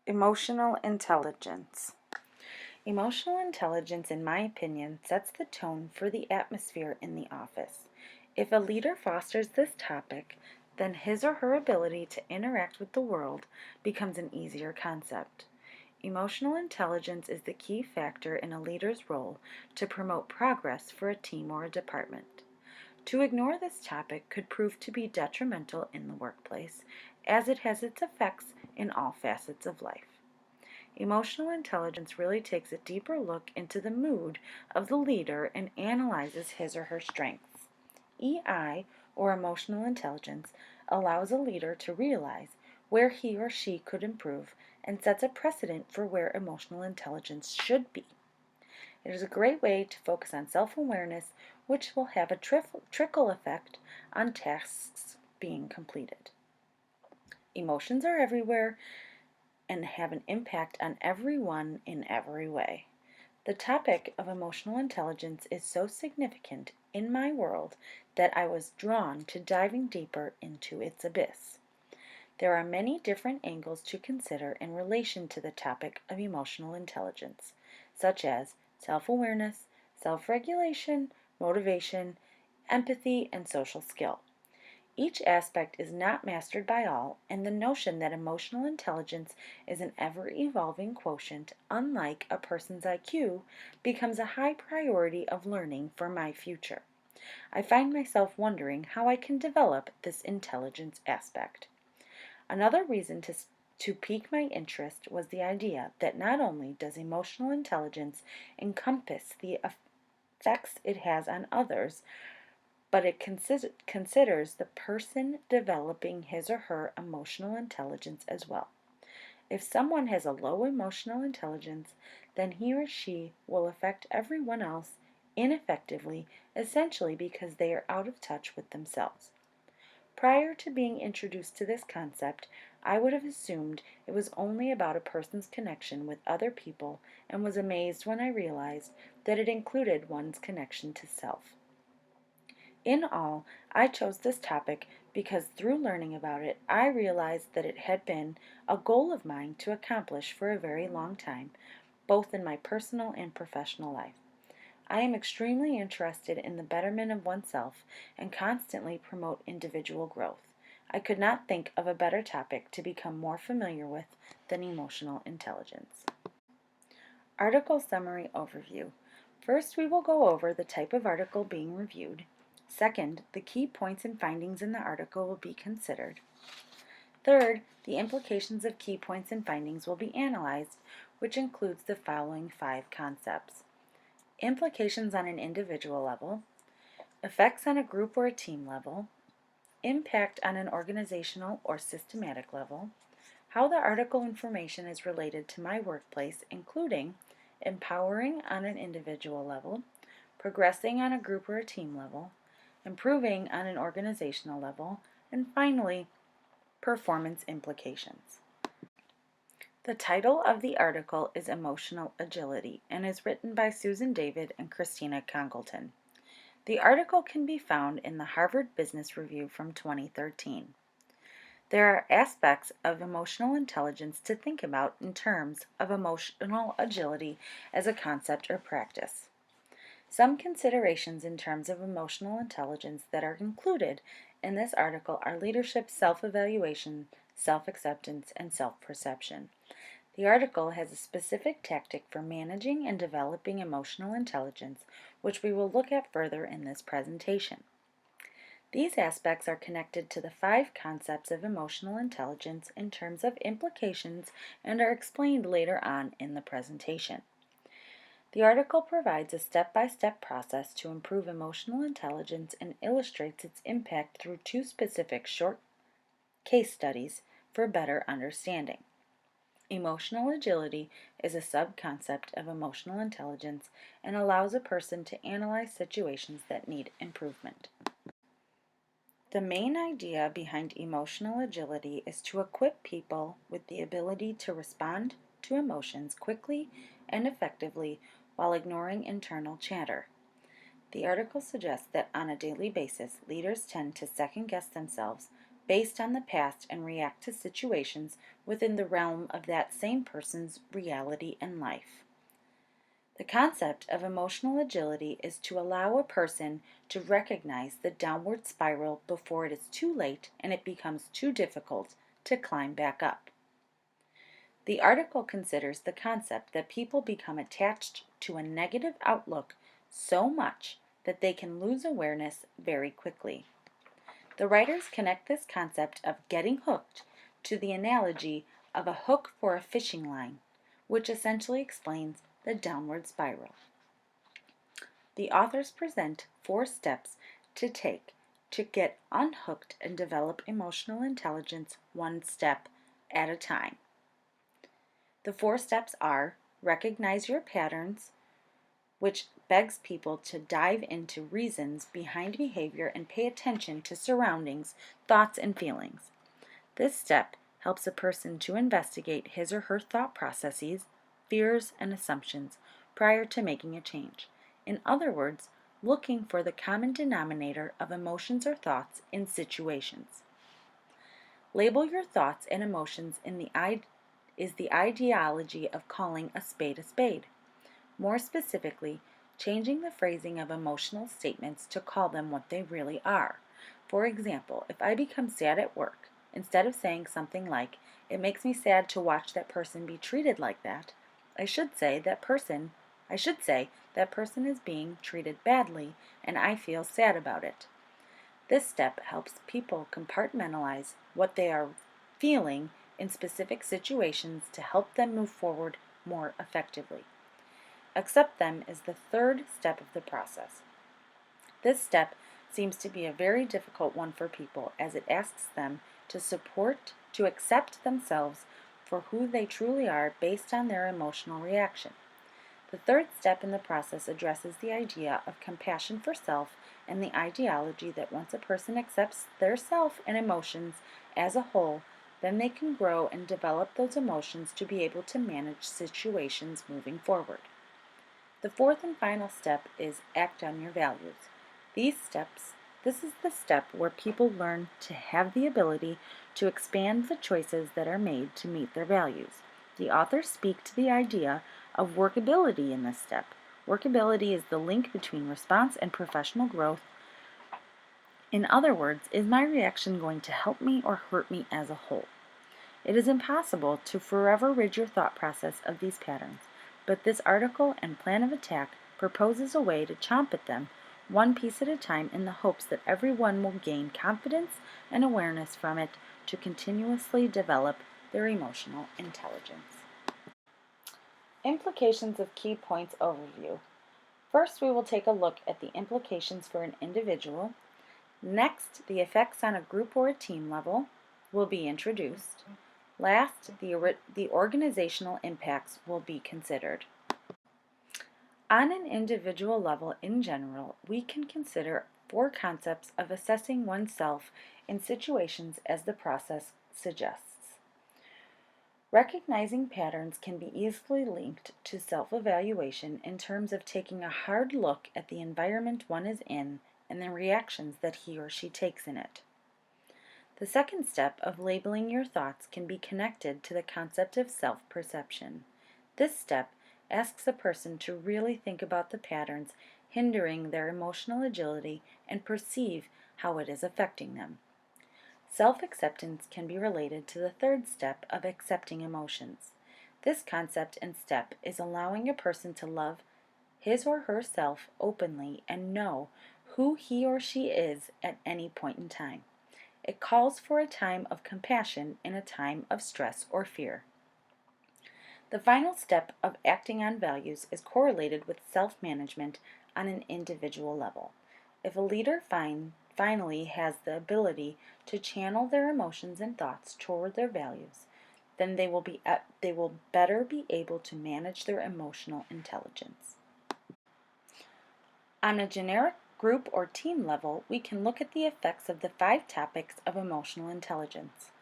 Emotional intelligence. Emotional intelligence, in my opinion, sets the tone for the atmosphere in the office. If a leader fosters this topic, then his or her ability to interact with the world becomes an easier concept. Emotional intelligence is the key factor in a leader's role to promote progress for a team or a department. To ignore this topic could prove to be detrimental in the workplace, as it has its effects in all facets of life. Emotional intelligence really takes a deeper look into the mood of the leader and analyzes his or her strengths. EI, or emotional intelligence, allows a leader to realize where he or she could improve and sets a precedent for where emotional intelligence should be. It is a great way to focus on self-awareness, which will have a trickle effect on tasks being completed. Emotions are everywhere and have an impact on everyone in every way. The topic of emotional intelligence is so significant in my world that I was drawn to diving deeper into its abyss. There are many different angles to consider in relation to the topic of emotional intelligence, such as self-awareness, self-regulation, motivation, empathy, and social skill. Each aspect is not mastered by all, and the notion that emotional intelligence is an ever-evolving quotient, unlike a person's IQ, becomes a high priority of learning for my future. I find myself wondering how I can develop this intelligence aspect. Another reason to pique my interest was the idea that not only does emotional intelligence encompass the effects it has on others, but it considers the person developing his or her emotional intelligence as well. If someone has a low emotional intelligence, then he or she will affect everyone else ineffectively, essentially because they are out of touch with themselves. Prior to being introduced to this concept, I would have assumed it was only about a person's connection with other people and was amazed when I realized that it included one's connection to self. In all, I chose this topic because through learning about it, I realized that it had been a goal of mine to accomplish for a very long time, both in my personal and professional life. I am extremely interested in the betterment of oneself and constantly promote individual growth. I could not think of a better topic to become more familiar with than emotional intelligence. Article Summary Overview. First, we will go over the type of article being reviewed. Second, the key points and findings in the article will be considered. Third, the implications of key points and findings will be analyzed, which includes the following 5 concepts: implications on an individual level, effects on a group or a team level, impact on an organizational or systematic level, how the article information is related to my workplace, including empowering on an individual level, progressing on a group or a team level, improving on an organizational level, and finally, performance implications. The title of the article is Emotional Agility and is written by Susan David and Christina Congleton. The article can be found in the Harvard Business Review from 2013. There are aspects of emotional intelligence to think about in terms of emotional agility as a concept or practice. Some considerations in terms of emotional intelligence that are included in this article are leadership self-evaluation, self-acceptance, and self-perception. The article has a specific tactic for managing and developing emotional intelligence, which we will look at further in this presentation. These aspects are connected to the 5 concepts of emotional intelligence in terms of implications and are explained later on in the presentation. The article provides a step-by-step process to improve emotional intelligence and illustrates its impact through 2 specific short case studies for better understanding. Emotional agility is a sub-concept of emotional intelligence and allows a person to analyze situations that need improvement. The main idea behind emotional agility is to equip people with the ability to respond to emotions quickly and effectively while ignoring internal chatter. The article suggests that on a daily basis, leaders tend to second-guess themselves based on the past and react to situations within the realm of that same person's reality and life. The concept of emotional agility is to allow a person to recognize the downward spiral before it is too late and it becomes too difficult to climb back up. The article considers the concept that people become attached to a negative outlook so much that they can lose awareness very quickly. The writers connect this concept of getting hooked to the analogy of a hook for a fishing line, which essentially explains the downward spiral. The authors present 4 steps to take to get unhooked and develop emotional intelligence one step at a time. The 4 steps are: recognize your patterns, which begs people to dive into reasons behind behavior and pay attention to surroundings, thoughts, and feelings. This step helps a person to investigate his or her thought processes, fears, and assumptions prior to making a change. In other words, looking for the common denominator of emotions or thoughts in situations. Label your thoughts and emotions is the ideology of calling a spade a spade. More specifically, changing the phrasing of emotional statements to call them what they really are. For example, if I become sad at work, instead of saying something like, "It makes me sad to watch that person be treated like that," I should say that person is being treated badly and I feel sad about it. This step helps people compartmentalize what they are feeling in specific situations to help them move forward more effectively. Accept them is the 3rd step of the process. This step seems to be a very difficult one for people as it asks them to accept themselves for who they truly are based on their emotional reaction. The 3rd step in the process addresses the idea of compassion for self and the ideology that once a person accepts their self and emotions as a whole, then they can grow and develop those emotions to be able to manage situations moving forward. The 4th and final step is act on your values. This is the step where people learn to have the ability to expand the choices that are made to meet their values. The authors speak to the idea of workability in this step. Workability is the link between response and professional growth. In other words, is my reaction going to help me or hurt me as a whole? It is impossible to forever rid your thought process of these patterns, but this article and plan of attack proposes a way to chomp at them one piece at a time in the hopes that everyone will gain confidence and awareness from it to continuously develop their emotional intelligence. Implications of key points overview. First, we will take a look at the implications for an individual. Next, the effects on a group or a team level will be introduced. Last, the organizational impacts will be considered. On an individual level in general, we can consider 4 concepts of assessing oneself in situations as the process suggests. Recognizing patterns can be easily linked to self-evaluation in terms of taking a hard look at the environment one is in and the reactions that he or she takes in it. The second step of labeling your thoughts can be connected to the concept of self-perception. This step asks a person to really think about the patterns hindering their emotional agility and perceive how it is affecting them. Self-acceptance can be related to the 3rd step of accepting emotions. This concept and step is allowing a person to love his or herself openly and know who he or she is at any point in time. It calls for a time of compassion in a time of stress or fear. The final step of acting on values is correlated with self-management on an individual level. If a leader finally has the ability to channel their emotions and thoughts toward their values, then they will better be able to manage their emotional intelligence. On a generic group or team level, we can look at the effects of the 5 topics of emotional intelligence.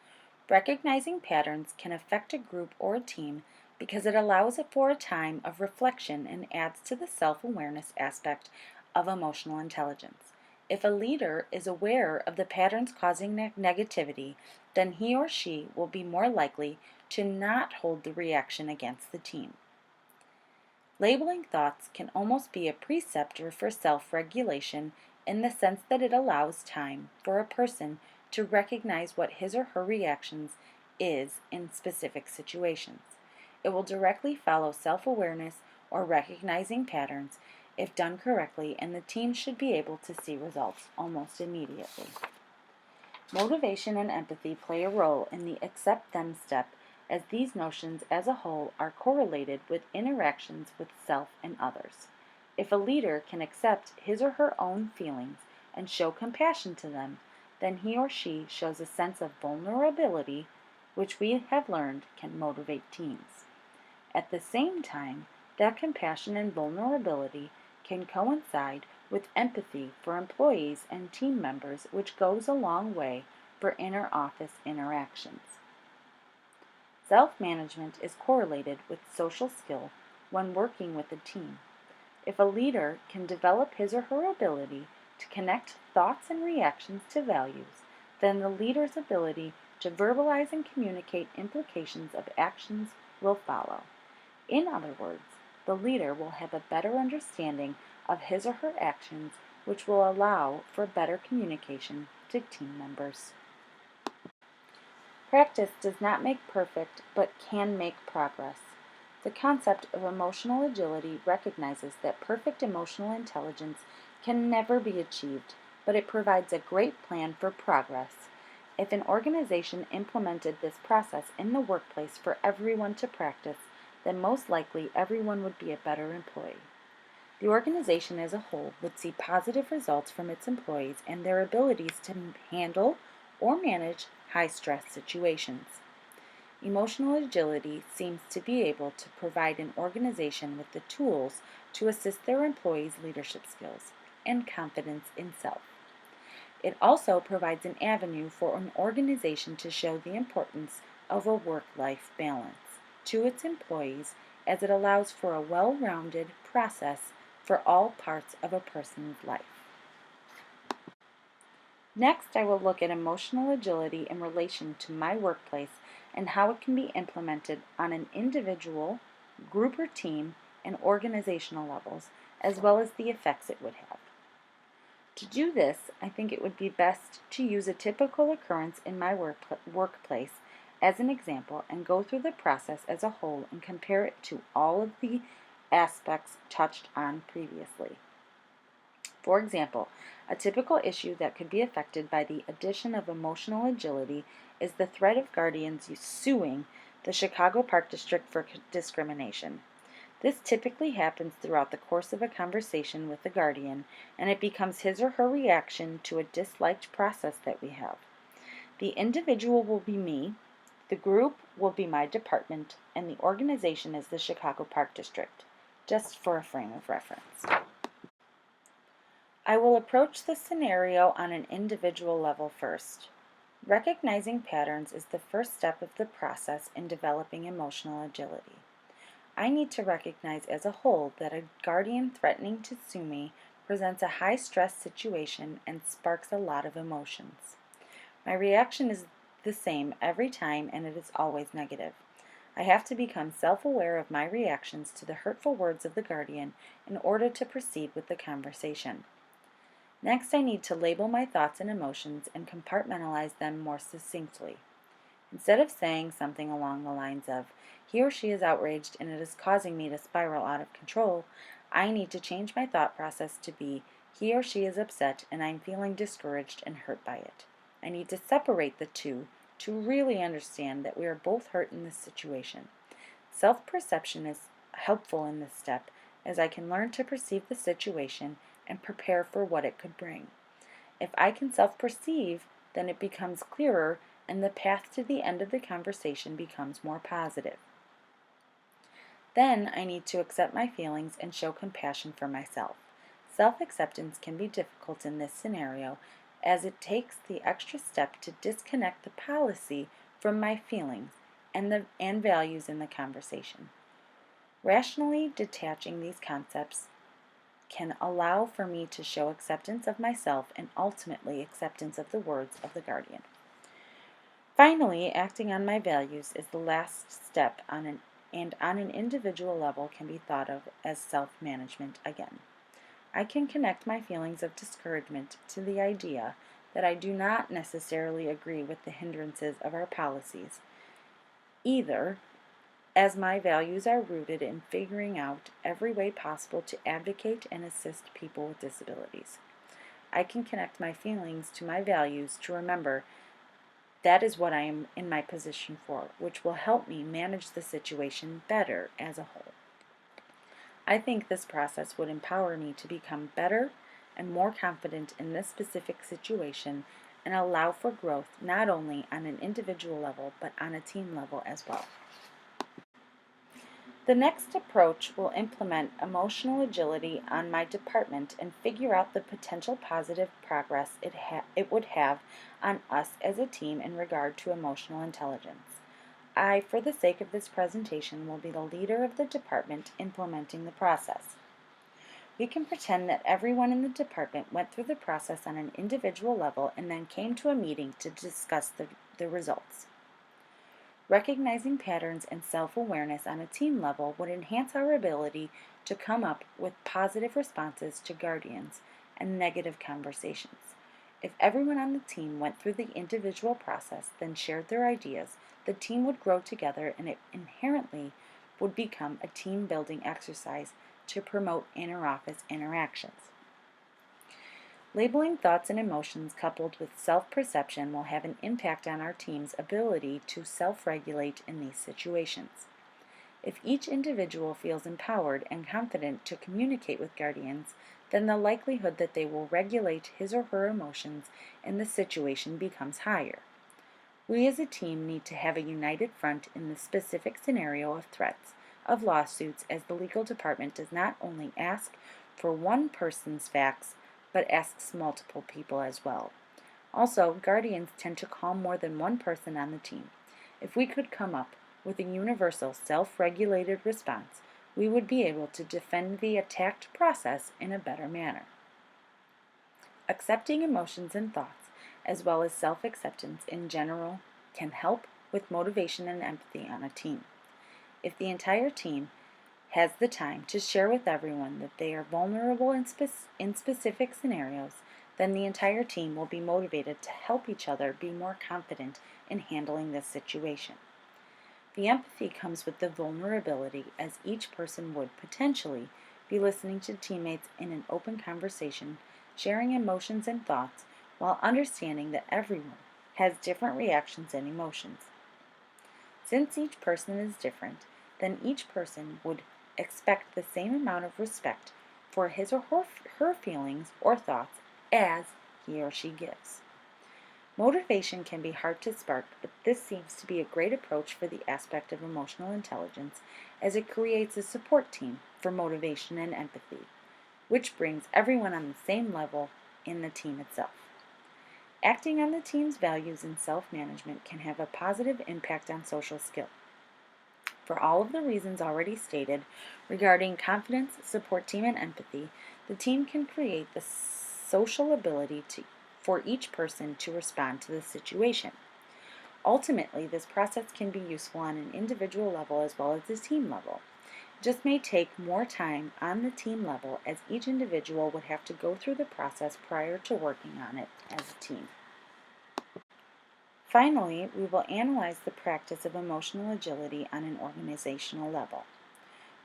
Recognizing patterns can affect a group or a team because it allows it for a time of reflection and adds to the self-awareness aspect of emotional intelligence. If a leader is aware of the patterns causing negativity, then he or she will be more likely to not hold the reaction against the team. Labeling thoughts can almost be a preceptor for self-regulation in the sense that it allows time for a person to recognize what his or her reactions is in specific situations. It will directly follow self-awareness or recognizing patterns if done correctly, and the team should be able to see results almost immediately. Motivation and empathy play a role in the accept them step, as these notions as a whole are correlated with interactions with self and others. If a leader can accept his or her own feelings and show compassion to them, then he or she shows a sense of vulnerability, which we have learned can motivate teams. At the same time, that compassion and vulnerability can coincide with empathy for employees and team members, which goes a long way for inter-office interactions. Self-management is correlated with social skill when working with a team. If a leader can develop his or her ability to connect thoughts and reactions to values, then the leader's ability to verbalize and communicate implications of actions will follow. In other words, the leader will have a better understanding of his or her actions, which will allow for better communication to team members. Practice does not make perfect, but can make progress. The concept of emotional agility recognizes that perfect emotional intelligence can never be achieved, but it provides a great plan for progress. If an organization implemented this process in the workplace for everyone to practice, then most likely everyone would be a better employee. The organization as a whole would see positive results from its employees and their abilities to handle or manage high-stress situations. Emotional agility seems to be able to provide an organization with the tools to assist their employees' leadership skills and confidence in self. It also provides an avenue for an organization to show the importance of a work-life balance to its employees, as it allows for a well-rounded process for all parts of a person's life. Next, I will look at emotional agility in relation to my workplace and how it can be implemented on an individual, group or team, and organizational levels, as well as the effects it would have. To do this, I think it would be best to use a typical occurrence in my workplace as an example and go through the process as a whole and compare it to all of the aspects touched on previously. For example, a typical issue that could be affected by the addition of emotional agility is the threat of guardians suing the Chicago Park District for discrimination. This typically happens throughout the course of a conversation with the guardian, and it becomes his or her reaction to a disliked process that we have. The individual will be me, the group will be my department, and the organization is the Chicago Park District, just for a frame of reference. I will approach the scenario on an individual level first. Recognizing patterns is the first step of the process in developing emotional agility. I need to recognize as a whole that a guardian threatening to sue me presents a high-stress situation and sparks a lot of emotions. My reaction is the same every time, and it is always negative. I have to become self-aware of my reactions to the hurtful words of the guardian in order to proceed with the conversation. Next, I need to label my thoughts and emotions and compartmentalize them more succinctly. Instead of saying something along the lines of, "He or she is outraged and it is causing me to spiral out of control," I need to change my thought process to be, "He or she is upset and I'm feeling discouraged and hurt by it." I need to separate the two to really understand that we are both hurt in this situation. Self-perception is helpful in this step, as I can learn to perceive the situation and prepare for what it could bring. If I can self-perceive, then it becomes clearer and the path to the end of the conversation becomes more positive. Then I need to accept my feelings and show compassion for myself. Self-acceptance can be difficult in this scenario, as it takes the extra step to disconnect the policy from my feelings and values in the conversation. Rationally detaching these concepts can allow for me to show acceptance of myself and ultimately acceptance of the words of the guardian. Finally, acting on my values is the last step and on an individual level can be thought of as self-management again. I can connect my feelings of discouragement to the idea that I do not necessarily agree with the hindrances of our policies, either, as my values are rooted in figuring out every way possible to advocate and assist people with disabilities. I can connect my feelings to my values to remember that is what I am in my position for, which will help me manage the situation better as a whole. I think this process would empower me to become better and more confident in this specific situation and allow for growth not only on an individual level but on a team level as well. The next approach will implement emotional agility on my department and figure out the potential positive progress it would have on us as a team in regard to emotional intelligence. I, for the sake of this presentation, will be the leader of the department implementing the process. We can pretend that everyone in the department went through the process on an individual level and then came to a meeting to discuss the results. Recognizing patterns and self-awareness on a team level would enhance our ability to come up with positive responses to guardians and negative conversations. If everyone on the team went through the individual process, then shared their ideas, the team would grow together and it inherently would become a team-building exercise to promote inter-office interactions. Labeling thoughts and emotions coupled with self-perception will have an impact on our team's ability to self-regulate in these situations. If each individual feels empowered and confident to communicate with guardians, then the likelihood that they will regulate his or her emotions in the situation becomes higher. We as a team need to have a united front in the specific scenario of threats of lawsuits, as the legal department does not only ask for one person's facts, but asks multiple people as well. Also, guardians tend to call more than one person on the team. If we could come up with a universal self-regulated response, we would be able to defend the attacked process in a better manner. Accepting emotions and thoughts, as well as self-acceptance in general, can help with motivation and empathy on a team. If the entire team has the time to share with everyone that they are vulnerable in specific scenarios, then the entire team will be motivated to help each other be more confident in handling this situation. The empathy comes with the vulnerability, as each person would potentially be listening to teammates in an open conversation, sharing emotions and thoughts, while understanding that everyone has different reactions and emotions. Since each person is different, then each person would expect the same amount of respect for his or her feelings or thoughts as he or she gives. Motivation can be hard to spark, but this seems to be a great approach for the aspect of emotional intelligence, as it creates a support team for motivation and empathy, which brings everyone on the same level in the team itself. Acting on the team's values and self-management can have a positive impact on social skill. For all of the reasons already stated regarding confidence, support team, and empathy, the team can create the social ability for each person to respond to the situation. Ultimately, this process can be useful on an individual level as well as the team level. It just may take more time on the team level, as each individual would have to go through the process prior to working on it as a team. Finally, we will analyze the practice of emotional agility on an organizational level.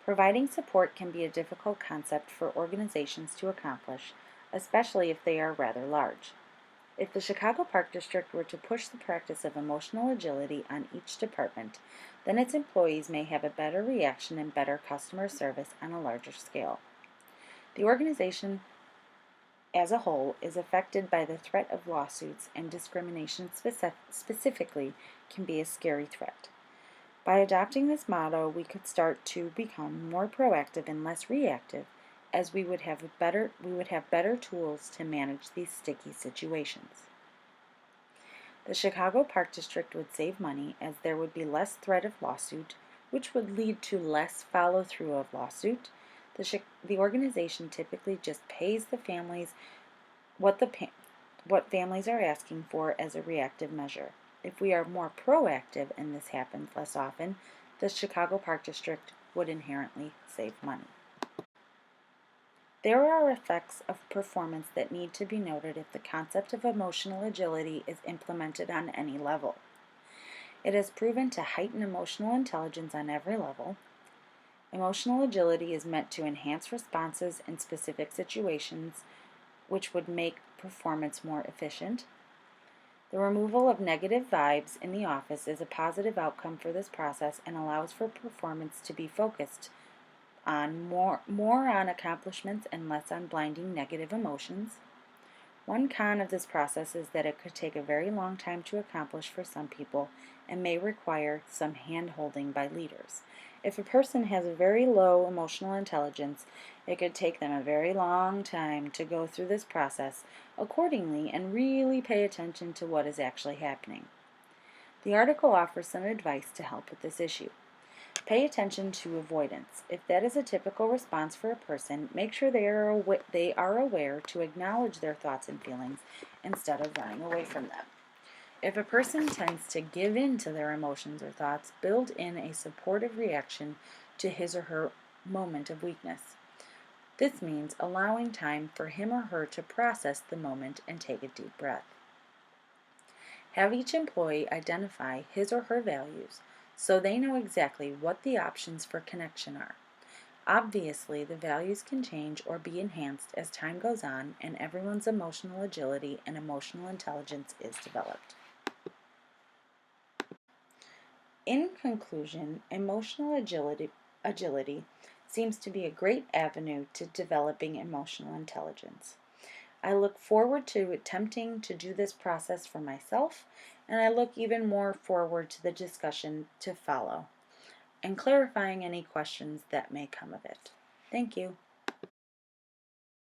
Providing support can be a difficult concept for organizations to accomplish, especially if they are rather large. If the Chicago Park District were to push the practice of emotional agility on each department, then its employees may have a better reaction and better customer service on a larger scale. The organization as a whole is affected by the threat of lawsuits, and discrimination specifically can be a scary threat. By adopting this motto, we could start to become more proactive and less reactive, as we would have better tools to manage these sticky situations. The Chicago Park District would save money, as there would be less threat of lawsuit, which would lead to less follow-through of lawsuit. The organization typically just pays the families what families are asking for as a reactive measure. If we are more proactive and this happens less often, the Chicago Park District would inherently save money. There are effects of performance that need to be noted if the concept of emotional agility is implemented on any level. It has proven to heighten emotional intelligence on every level. Emotional agility is meant to enhance responses in specific situations, which would make performance more efficient. The removal of negative vibes in the office is a positive outcome for this process and allows for performance to be focused on more on accomplishments and less on blinding negative emotions. One con of this process is that it could take a very long time to accomplish for some people and may require some hand-holding by leaders. If a person has a very low emotional intelligence, it could take them a very long time to go through this process accordingly and really pay attention to what is actually happening. The article offers some advice to help with this issue. Pay attention to avoidance. If that is a typical response for a person, make sure they are aware to acknowledge their thoughts and feelings instead of running away from them. If a person tends to give in to their emotions or thoughts, build in a supportive reaction to his or her moment of weakness. This means allowing time for him or her to process the moment and take a deep breath. Have each employee identify his or her values so they know exactly what the options for connection are. Obviously, the values can change or be enhanced as time goes on and everyone's emotional agility and emotional intelligence is developed. In conclusion, emotional agility seems to be a great avenue to developing emotional intelligence. I look forward to attempting to do this process for myself, and I look even more forward to the discussion to follow and clarifying any questions that may come of it. Thank you.